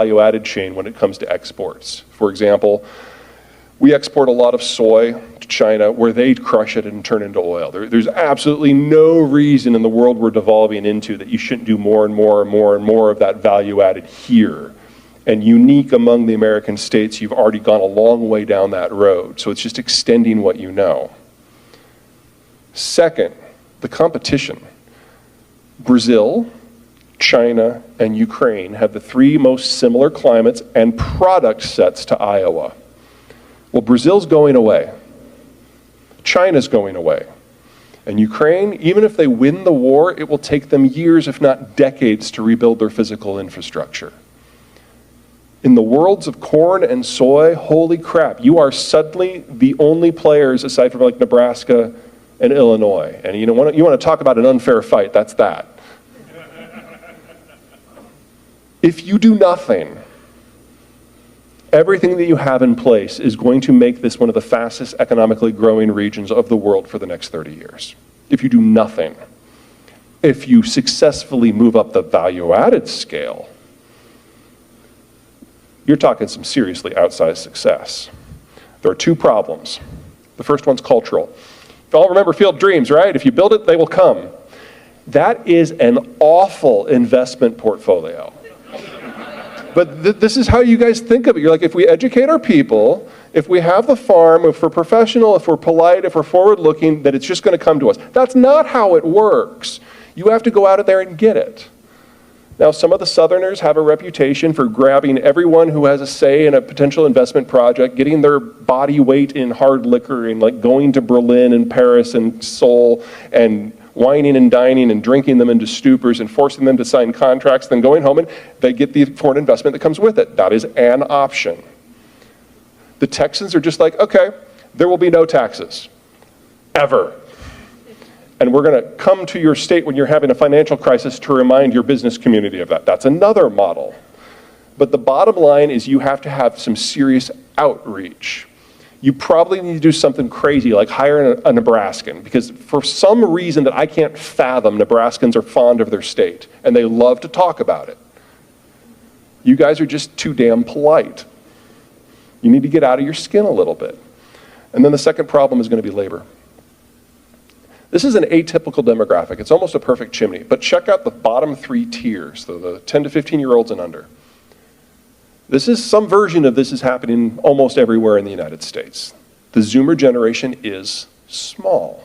value-added chain when it comes to exports. For example, we export a lot of soy to China where they crush it and turn it into oil. There's absolutely no reason in the world we're devolving into that you shouldn't do more and more and more and more of that value added here. And unique among the American states, you've already gone a long way down that road. So it's just extending what you know. Second, the competition. Brazil, China, and Ukraine have the three most similar climates and product sets to Iowa. Well, Brazil's going away. China's going away. And Ukraine, even if they win the war, it will take them years, if not decades, to rebuild their physical infrastructure. In the worlds of corn and soy, holy crap, you are suddenly the only players aside from like Nebraska and Illinois. And you want to talk about an unfair fight, that's that. If you do nothing, everything that you have in place is going to make this one of the fastest economically growing regions of the world for the next 30 years. If you do nothing. If you successfully move up the value-added scale, you're talking some seriously outsized success. There are two problems. The first one's cultural. You all remember Field of Dreams, right? If you build it, they will come. That is an awful investment portfolio. But this is how you guys think of it. You're like, if we educate our people, if we have the farm, if we're professional, if we're polite, if we're forward-looking, that it's just going to come to us. That's not how it works. You have to go out there and get it. Now, some of the Southerners have a reputation for grabbing everyone who has a say in a potential investment project, getting their body weight in hard liquor, and like going to Berlin and Paris and Seoul and wining and dining and drinking them into stupors and forcing them to sign contracts, then going home and they get the foreign investment that comes with it. That is an option. The Texans are just like, okay, there will be no taxes, ever. And we're going to come to your state when you're having a financial crisis to remind your business community of that. That's another model. But the bottom line is you have to have some serious outreach. You probably need to do something crazy like hire a Nebraskan, because for some reason that I can't fathom, Nebraskans are fond of their state and they love to talk about it. You guys are just too damn polite. You need to get out of your skin a little bit. And then the second problem is going to be labor. This is an atypical demographic. It's almost a perfect chimney, but check out the bottom three tiers, the 10 to 15-year-olds and under. Some version of this is happening almost everywhere in the United States. The Zoomer generation is small.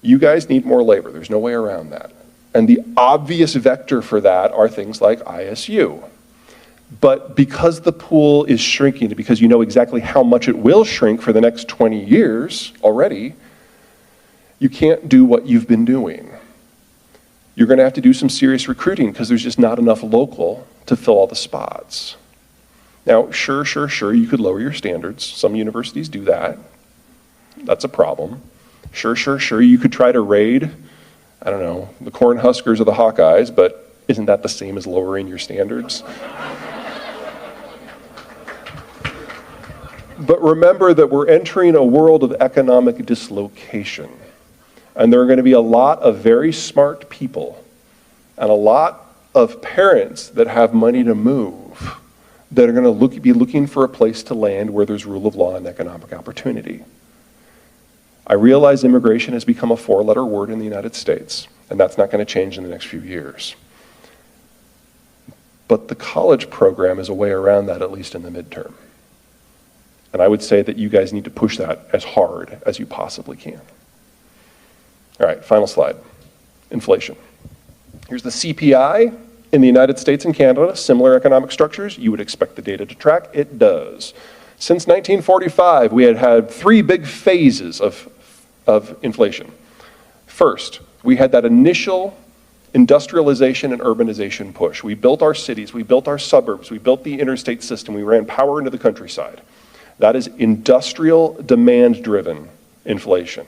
You guys need more labor. There's no way around that. And the obvious vector for that are things like ISU. But because the pool is shrinking, because you know exactly how much it will shrink for the next 20 years already, you can't do what you've been doing. You're going to have to do some serious recruiting because there's just not enough local to fill all the spots. Now, sure, you could lower your standards. Some universities do that. That's a problem. Sure, you could try to raid, I don't know, the Cornhuskers or the Hawkeyes, but isn't that the same as lowering your standards? But remember that we're entering a world of economic dislocation. And there are going to be a lot of very smart people and a lot of parents that have money to move that are going to be looking for a place to land where there's rule of law and economic opportunity. I realize immigration has become a four-letter word in the United States, and that's not going to change in the next few years. But the college program is a way around that, at least in the midterm. And I would say that you guys need to push that as hard as you possibly can. All right, final slide. Inflation. Here's the CPI in the United States and Canada, similar economic structures. You would expect the data to track. It does. Since 1945, we had three big phases of inflation. First, we had that initial industrialization and urbanization push. We built our cities, we built our suburbs, we built the interstate system, we ran power into the countryside. That is industrial demand-driven inflation.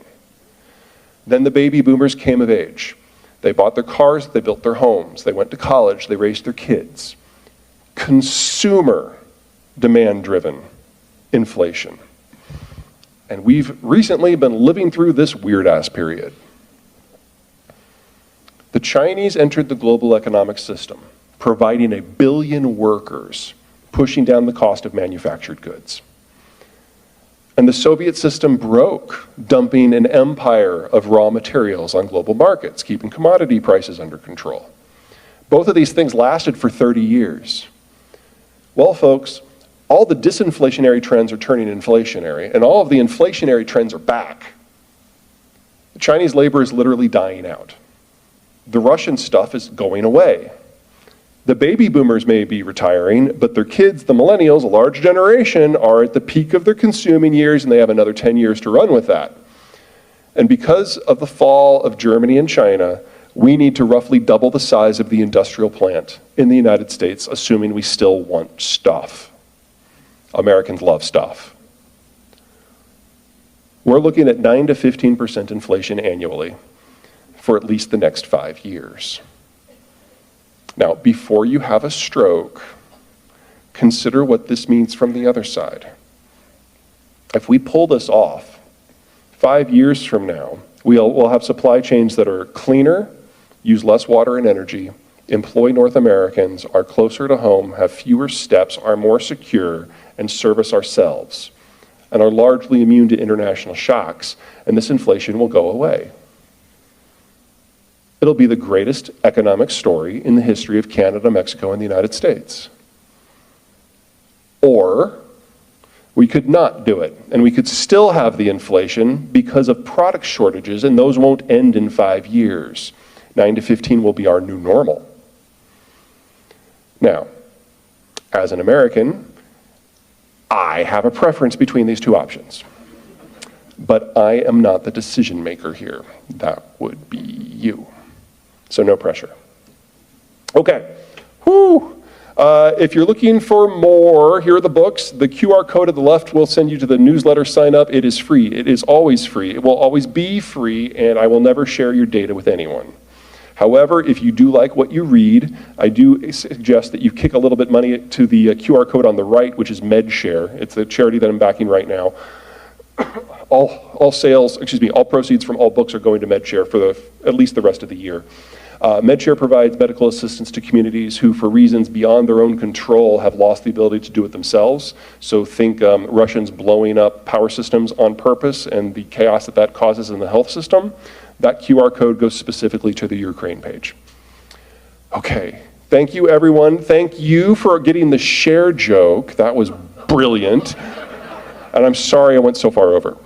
Then the baby boomers came of age. They bought their cars, they built their homes, they went to college, they raised their kids. Consumer demand-driven inflation. And we've recently been living through this weird-ass period. The Chinese entered the global economic system providing 1 billion workers, pushing down the cost of manufactured goods. And the Soviet system broke, dumping an empire of raw materials on global markets, keeping commodity prices under control. Both of these things lasted for 30 years. Well, folks, all the disinflationary trends are turning inflationary, and all of the inflationary trends are back. The Chinese labor is literally dying out. The Russian stuff is going away. The baby boomers may be retiring, but their kids, the millennials, a large generation, are at the peak of their consuming years, and they have another 10 years to run with that. And because of the fall of Germany and China, we need to roughly double the size of the industrial plant in the United States, assuming we still want stuff. Americans love stuff. We're looking at 9 to 15% inflation annually for at least the next 5 years. Now, before you have a stroke, consider what this means from the other side. If we pull this off, 5 years from now, we'll have supply chains that are cleaner, use less water and energy, employ North Americans, are closer to home, have fewer steps, are more secure, and service ourselves, and are largely immune to international shocks, and this inflation will go away. It'll be the greatest economic story in the history of Canada, Mexico, and the United States. Or we could not do it, and we could still have the inflation because of product shortages, and those won't end in 5 years. 9 to 15 will be our new normal. Now, as an American, I have a preference between these two options. But I am not the decision maker here. That would be you. So no pressure. Okay. Whew. If you're looking for more, here are the books. The QR code at the left will send you to the newsletter sign up. It is free. It is always free. It will always be free, and I will never share your data with anyone. However, if you do like what you read, I do suggest that you kick a little bit money to the QR code on the right, which is MedShare. It's the charity that I'm backing right now. All proceeds from all books are going to MedShare for at least the rest of the year. MedShare provides medical assistance to communities who, for reasons beyond their own control, have lost the ability to do it themselves. So think Russians blowing up power systems on purpose and the chaos that that causes in the health system. That QR code goes specifically to the Ukraine page. Okay, thank you everyone. Thank you for getting the share joke. That was brilliant. And I'm sorry I went so far over.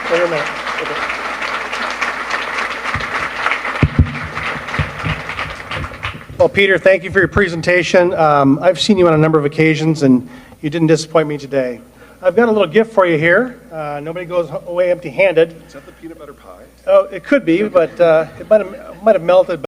Wait a minute. Well, Peter, thank you for your presentation. I've seen you on a number of occasions, and you didn't disappoint me today. I've got a little gift for you here. Nobody goes away empty-handed. Is that the peanut butter pie? Oh, it could be, but it might have melted.